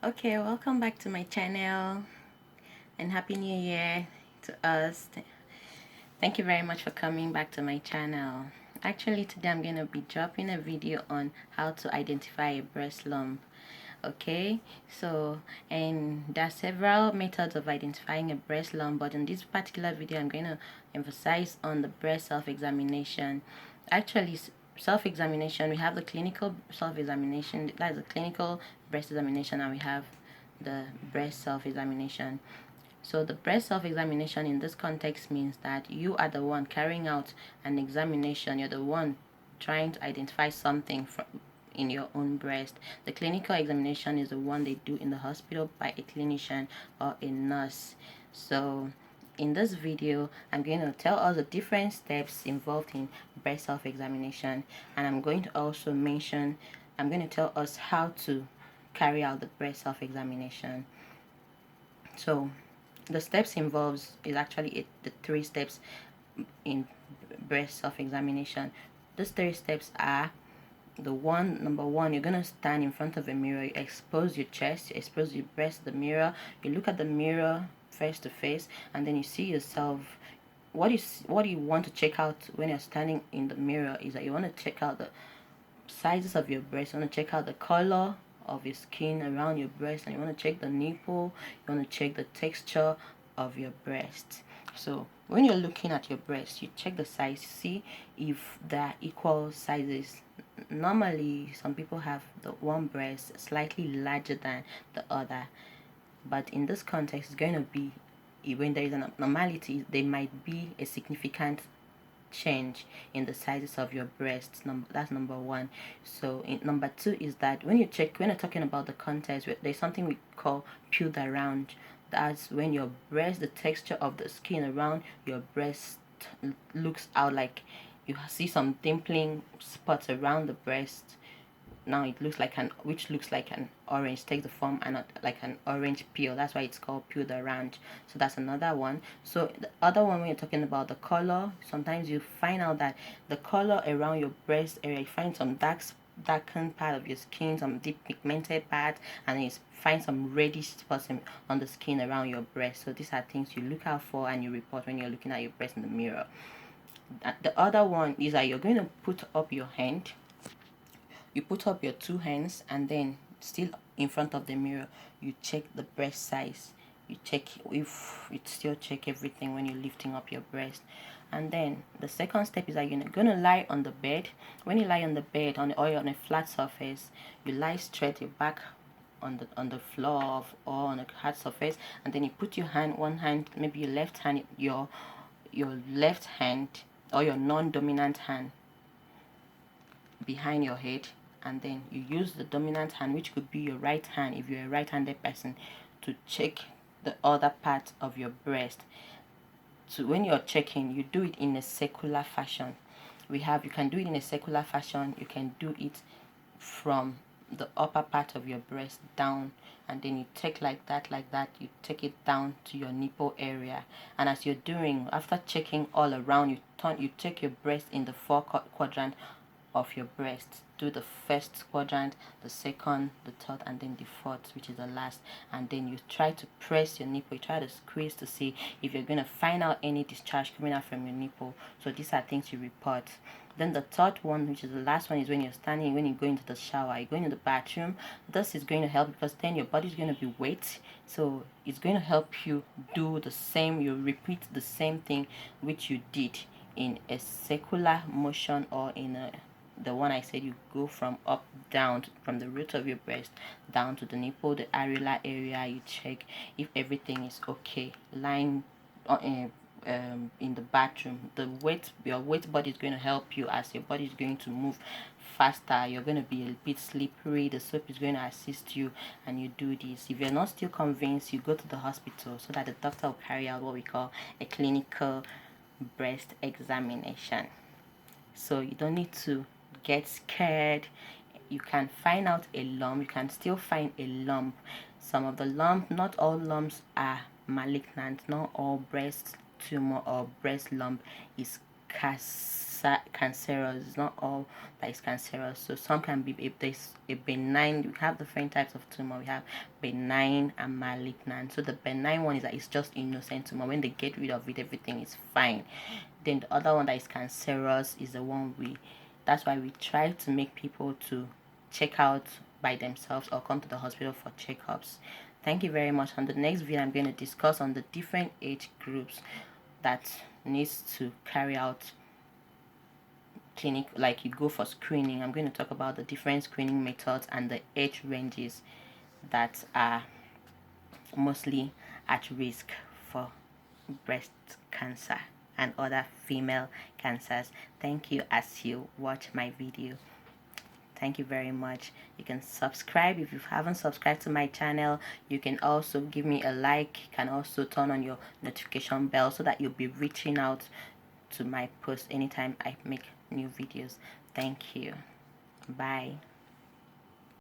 Okay, welcome back to my channel and happy new year to us. Thank you very much for coming back to my channel. Actually, today I'm going to be dropping a video on how to identify a breast lump. Okay, so and there are several methods of identifying a breast lump, but in this particular video I'm going to emphasize on the breast self-examination. Actually, self-examination, we have the clinical self-examination, that is the clinical breast examination, and we have the breast self-examination. So the breast self-examination in this context means that you are the one carrying out an examination. You're the one trying to identify something from in your own breast. The clinical examination is the one they do in the hospital by a clinician or a nurse. So in this video, I'm going to tell us the different steps involved in breast self-examination, and I'm going to also mention, I'm going to tell us how to carry out the breast self-examination. So the steps involves is actually the 3 steps in breast self-examination. These 3 steps are number one, you're gonna stand in front of a mirror, you expose your chest, you expose your breast to the mirror, you look at the mirror face to face, and then you see yourself. What you want to check out when you're standing in the mirror is that you want to check out the sizes of your breast, you want to check out the color of your skin around your breast, and you want to check the nipple, you want to check the texture of your breast. So when you're looking at your breast, you check the size, see if they're equal sizes. Normally some people have the one breast slightly larger than the other, but in this context it's going to be, when there is an abnormality, there might be a significant change in the sizes of your breasts. That's number one. So number two is that when you're talking about the context, there's something we call peeled around. That's when your breast, the texture of the skin around your breast looks out, like you see some dimpling spots around the breast. Now it looks like an orange, take the form and like an orange peel. That's why it's called peeled around. So that's another one. So the other one, when you're talking about the color, sometimes you find out that the color around your breast area, you find some darkened part of your skin, some deep pigmented part, and you find some reddish spots on the skin around your breast. So these are things you look out for and you report when you're looking at your breast in the mirror. The other one is that you're going to put up your hand. You put up your 2 hands, and then still in front of the mirror, you check the breast size. You check if it still check everything when you're lifting up your breast. And then the second step is that you're gonna lie on the bed. When you lie on the bed or on a flat surface, you lie straight, your back on the floor or on a hard surface, and then you put your one hand, maybe your left hand, your left hand or your non-dominant hand behind your head, and then you use the dominant hand, which could be your right hand if you're a right-handed person, to check the other part of your breast. So when you're checking, you do it in a circular fashion. You can do it in a circular fashion, you can do it from the upper part of your breast down, and then you take like that, you take it down to your nipple area. And as you're doing, after checking all around, you take your breast in the 4 quadrant of your breast. Do the first quadrant, the second, the third, and then the fourth, which is the last. And then you try to press your nipple, you try to squeeze to see if you're going to find out any discharge coming out from your nipple. So these are things you report. Then the third one, which is the last one, is when you're standing, when you go into the shower, you go into the bathroom. This is going to help because then your body is going to be wet. So it's going to help you do the same, you repeat the same thing which you did in a circular motion, or in the one I said, you go from up down, from the root of your breast down to the nipple, the areola area. You check if everything is okay. Lying in the bathroom, your wet body is going to help you. As your body is going to move faster, you're going to be a bit slippery, the soap is going to assist you, and you do this. If you're not still convinced, you go to the hospital so that the doctor will carry out what we call a clinical breast examination. So you don't need to get scared. You can find out a lump, you can still find a lump. Some of the lump, not all lumps are malignant, not all breast tumor or breast lump is cancerous. It's not all that is cancerous. So some can be, if there's a benign, we have different types of tumor. We have benign and malignant. So the benign one is that it's just innocent tumor. When they get rid of it, everything is fine. Then the other one that is cancerous is the one that's why we try to make people to check out by themselves or come to the hospital for checkups. Thank you very much. On the next video, I'm going to discuss on the different age groups that needs to carry out clinic, like you go for screening. I'm going to talk about the different screening methods and the age ranges that are mostly at risk for breast cancer and other female cancers. Thank you as you watch my video. Thank you very much. You can subscribe if you haven't subscribed to my channel. You can also give me a like. You can also turn on your notification bell so that you'll be reaching out to my post anytime I make new videos. Thank you. Bye.